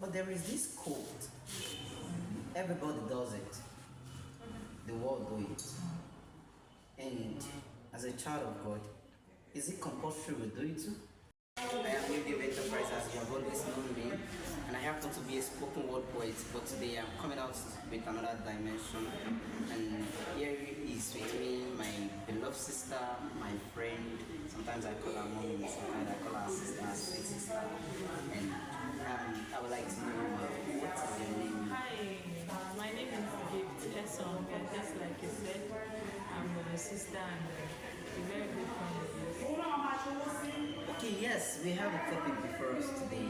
But there is this quote. Everybody does it. The world do it. And as a child of God, is it compulsory we do it too? I am New Dave Enterprise, as you have always known me, and I happen to be a spoken word poet, but today I'm coming out with another dimension. And here is with me my beloved sister, my friend. Sometimes I call her mom, sometimes I call her sister, sweet sister. And I would like to know what is your name? Hi, my name is Gift Esong, and just like you said, I'm a sister and a very good friend of yours. Okay, yes, we have a topic before us today.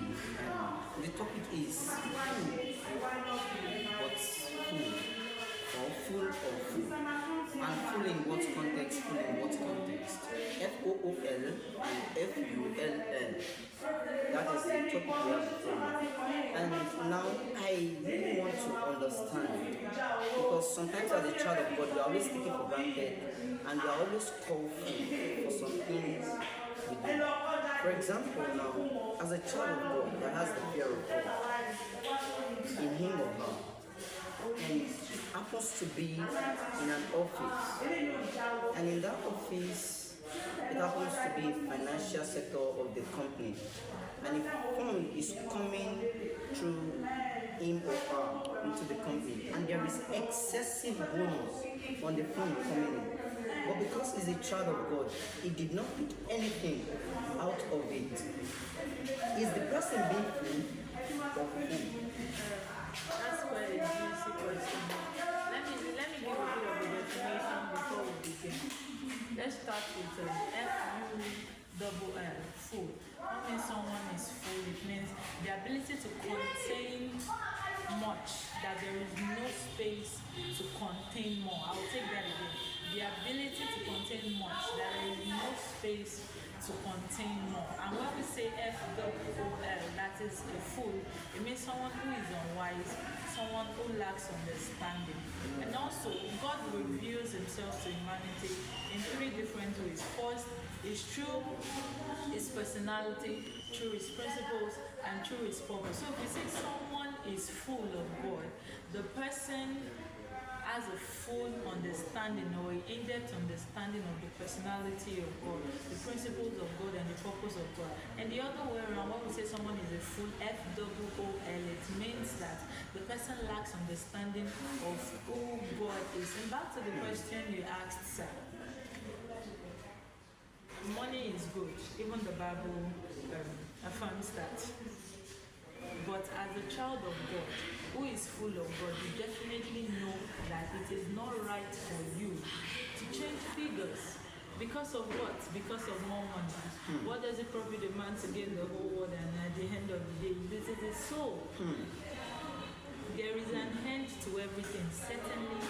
The topic is food. What's food? Or food or food? And food in what context? Food in what context? FOOL and FULL. That is the topic we have before us. And now I really want to understand, because sometimes as a child of God, we are always taken for granted and we are always called for some things we do. For example, now, as a child of God that has the fear of God in him or her, and happens to be in an office, and in that office, it happens to be a financial sector of the company, and if fund is coming through him or her into the company, and there is excessive bonus on the fund coming in, but because he's a child of God, he did not pick anything out of it. Is the person being fooled or fooled? That's quite a juicy question. Let me give a bit of a definition before we begin. Let's start with FULL, full. What means someone is full? It means the ability to contain much, that there is no space to contain more. I will take that again. The ability to contain much, that there is no space to contain more. And when we say FOOL, that is a fool, it means someone who is unwise, someone who lacks understanding. And also, God reveals himself to humanity in three different ways. First is through his personality, through his principles, and through his purpose. So if we say someone is full of God, the person has a full understanding or an in-depth understanding of the personality of God, the principles of God, and the purpose of God. And the other way around, when we say someone is a fool, FOOL, it means that the person lacks understanding of who God is. And back to the question you asked, sir. Money is good. Even the Bible affirms that. But as a child of God, who is full of God, you definitely know that it is not right for you to change figures. Because of what? Because of more money. What does it profit a man to gain the whole world and at the end of the day, he loses his soul? There is an end to everything, certainly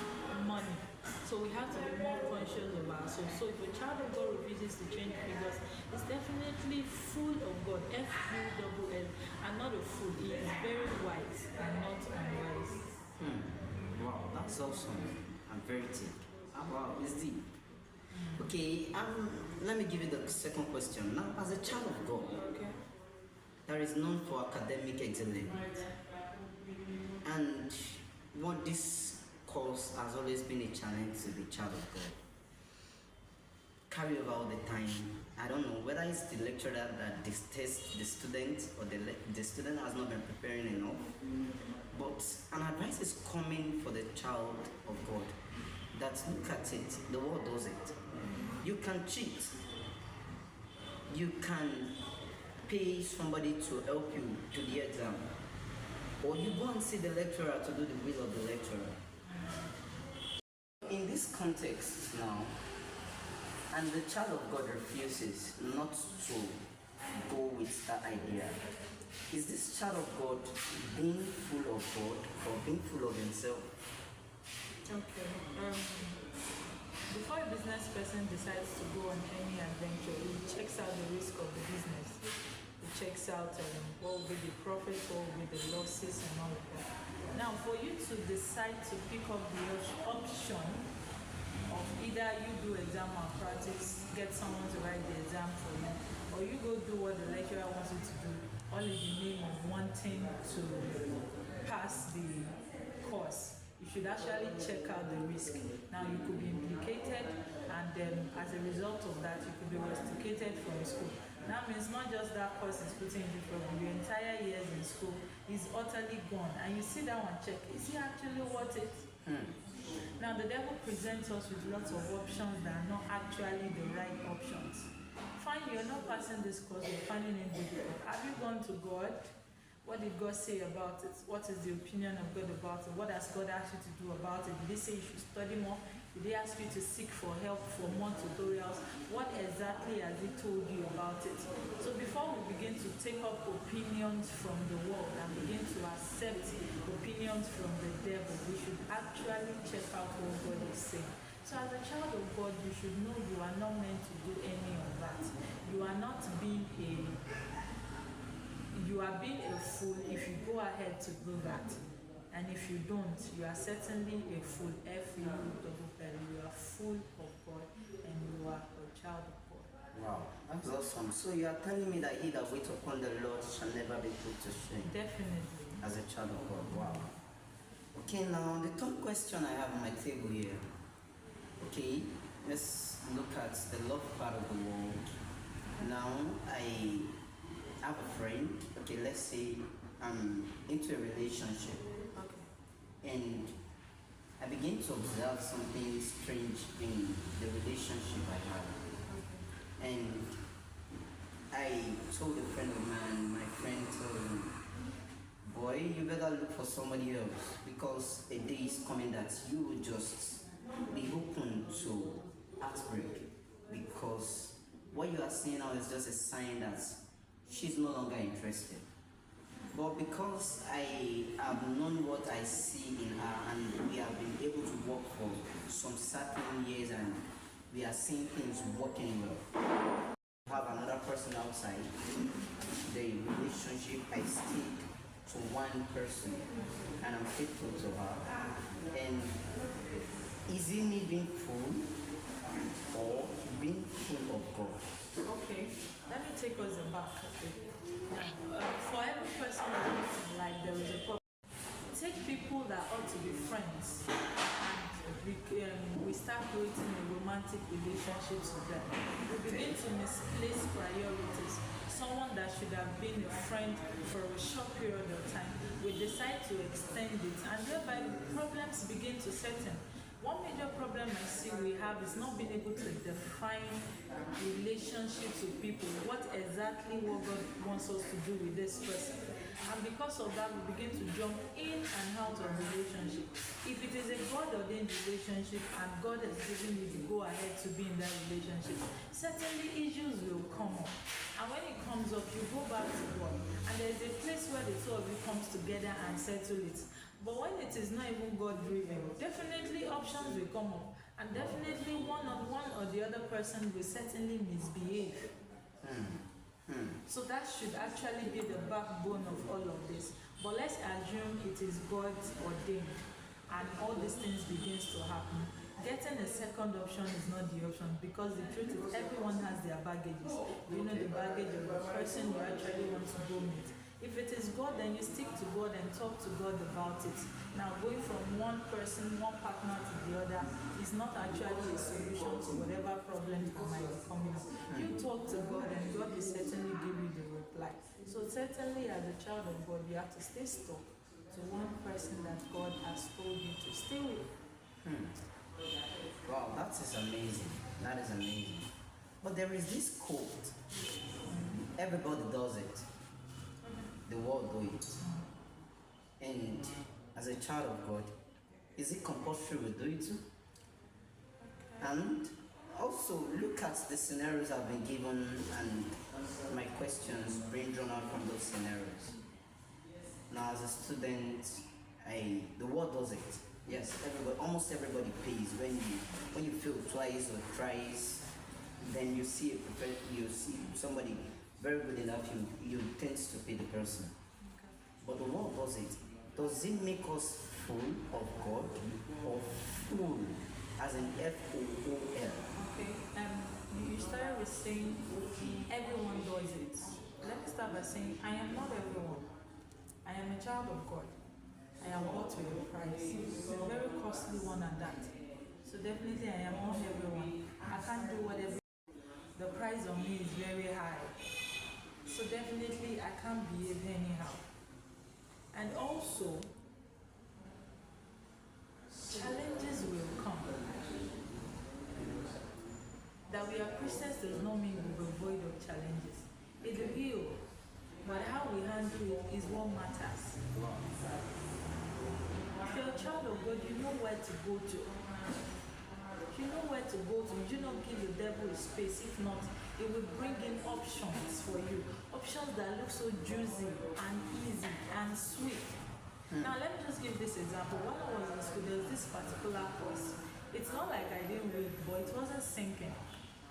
money. So we have to be more conscious of our soul. So if a child of God refuses to change figures, it's definitely full of God, FULL, and not a fool. He is very wise and not unwise. Wow, that's awesome and very deep. Wow, it's deep. Okay, let me give you the second question. Now, as a child of God, there is none for academic excellence. And what this course has always been a challenge to the child of God. Carry over all the time. I don't know whether it's the lecturer that detests the student or the student has not been preparing enough. But an advice is coming for the child of God that look at it, the world does it. You can cheat. You can pay somebody to help you to the exam. Or you go and see the lecturer to do the will of the lecturer. In this context now, and the child of God refuses not to go with that idea, is this child of God being full of God or being full of himself? Okay. Before a business person decides to go on any adventure, he checks out the risk of the business. He checks out what will be the profit, what will be the losses, and all of that. Now, for you to decide to pick up the option of either you do exam malpractice, get someone to write the exam for you, or you go do what the lecturer wants you to do, all in the name of wanting to pass the course, you should actually check out the risk. Now you could be implicated, and as a result of that, you could be rusticated from school. That means not just that course is putting you from your entire years in school is utterly gone, and you sit down and check, is it actually worth it? Now the devil presents us with lots of options that are not actually the right options. Fine, you're not passing this course, you're finding it difficult. Have you gone to God? What did God say about it? What is the opinion of God about it? What has God asked you to do about it? Did he say you should study more? Did he ask you to seek for help for more tutorials? What exactly has he told you about it? So before we begin to take up opinions from the world and begin to accept opinions from the devil, we should actually check out what God is saying. So as a child of God, you should know you are not meant to do any of that. You are not being you are being a fool if you go ahead to do that. And if you don't, you are certainly a fool. F-U-double-L. You are full of God and you are a child of God. Wow, that's awesome. So you are telling me that he that waits upon the Lord shall never be put to shame. Definitely. As a child of God, wow. Okay, now the third question I have on my table here. Okay, let's look at the love part of the world. Now I have a friend. Okay, let's say I'm into a relationship. Okay. And I begin to observe something strange in the relationship I have. Okay. And I told a friend of mine, my friend told me, boy, you better look for somebody else, because a day is coming that you will just be open to heartbreak, because what you are seeing now is just a sign that she's no longer interested. But because I have known what I see in her, and we have been able to work for some certain years, and we are seeing things working well. Have another person outside the relationship, I stick to one person and I'm faithful to her. And is it me being full or being full of God? Okay, let me take us back. Okay. For every person in life, there is a problem. Take people that ought to be friends, and we start creating a romantic relationship with them. We begin to misplace priorities. Someone that should have been a friend for a short period of time, we decide to extend it, and thereby problems begin to set in. One major problem I see we have is not being able to define relationships with people, what exactly what God wants us to do with this person. And because of that, we begin to jump in and out of relationship. If it is a God-ordained relationship and God has given you the go-ahead to be in that relationship, certainly issues will come up. And when it comes up, you go back to God. And there is a place where the two of you comes together and settle it. But when it is not even God-driven, definitely options will come up. And definitely one or the other person will certainly misbehave. So that should actually be the backbone of all of this. But let's assume it is God's ordained and all these things begins to happen. Getting a second option is not the option, because the truth is everyone has their baggages. You know the baggage of the person you actually want to go meet. If it is God, then you stick to God and talk to God about it. Now, going from one person, one partner to the other is not actually a solution to whatever problems that might be coming up. You talk to God and God will certainly give you the reply. So certainly as a child of God, you have to stay stuck to one person that God has told you to stay with. Wow, that is amazing. That is amazing. But there is this quote. Everybody does it. The world do it. And as a child of God, is it compulsory we do it too? And also look at the scenarios I've been given and my questions being drawn out from those scenarios. Now as a student, the world does it. Yes, almost everybody pays. When you fail twice or thrice, then you see somebody very good enough, you tend to pay the person. But the world does it. Does it make us full of God or full as in F-O-O-L? Okay, you started with saying everyone does it. Let me start by saying I am not everyone. I am a child of God. I am bought with a price, a very costly one at that. So definitely I am not everyone. I can't do whatever. The price on me is very high. So definitely I can't behave anyhow. And also, challenges will come. That we are Christians does not mean we will void of challenges. It will, but how we handle it is what matters. If you're a child of God, you know where to go to. You know where to go to. You not give the devil a space. If not, it will bring in options for you. Options that look so juicy and easy and sweet. Now, let me just give this example. When I was in school, there was this particular course. It's not like I didn't read, but it wasn't sinking.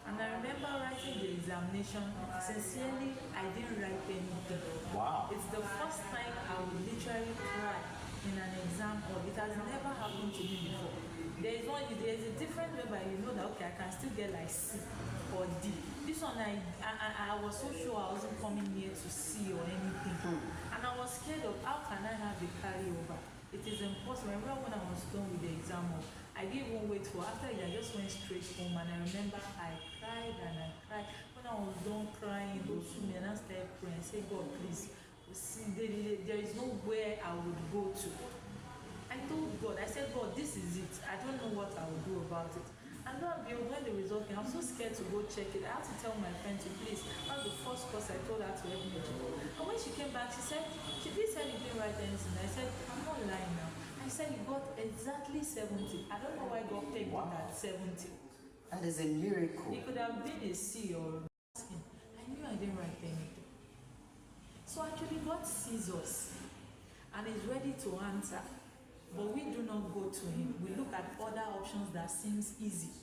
And I remember writing the examination. Sincerely, I didn't write anything. Wow. It's the first time I would literally cry in an exam hall. It has never happened to me before. There's a different way, but you know that okay, I can still get like C or D. This one I was so sure I wasn't coming near to C or anything. And I was scared of how can I have a carryover? It is impossible. I remember when I was done with the exam hall, I didn't even wait for after it, I just went straight home and I remember I cried and I cried. When I was done crying, and I started praying, I said, God, please, see, there is nowhere I would go to. I told God, I said, God, this is it. I don't know what I will do about it. And when the result came, I'm so scared to go check it. I had to tell my friend to please. That's the first course I told her to help me do. And when she came back, she said, she didn't say anything right anything. I said, I'm not lying now. I said, you got exactly 70. I don't know why God pegged it at 70. That is a miracle. It could have been a C or a C. I knew I didn't write anything. So actually God sees us and is ready to answer. But we do not go to him. We look at other options that seems easy.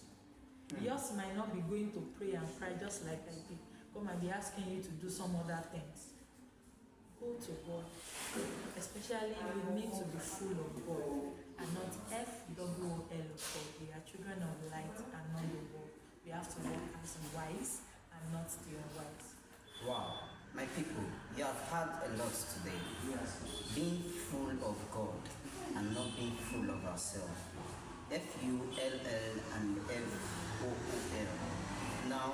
Yours might not be going to pray and cry just like I did. God might be asking you to do some other things. Go to God. Especially we need to be full of God and not FWOL of God. We are children of light and not the world. We have to walk as wise and not the unwise. Wow. My people, you have had a lot today. Being full of God and not being full of ourselves. FULL and FOOL. Now,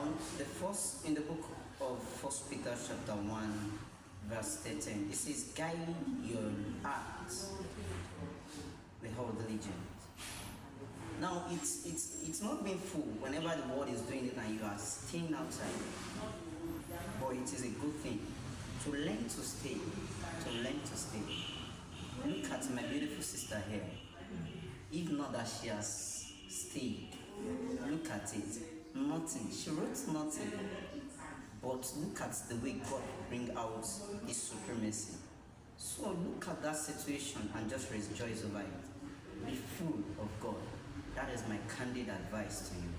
in the book of 1 Peter chapter 1, verse 13, it says, guide your heart with all diligence. Now, it's not being full whenever the world is doing it and you are staying outside. But it is a good thing to learn to stay. Look at my beautiful sister here. If not that she has stayed, look at it. Nothing. She wrote nothing. But look at the way God bring out his supremacy. So look at that situation and just rejoice over it. Be full of God. That is my candid advice to you.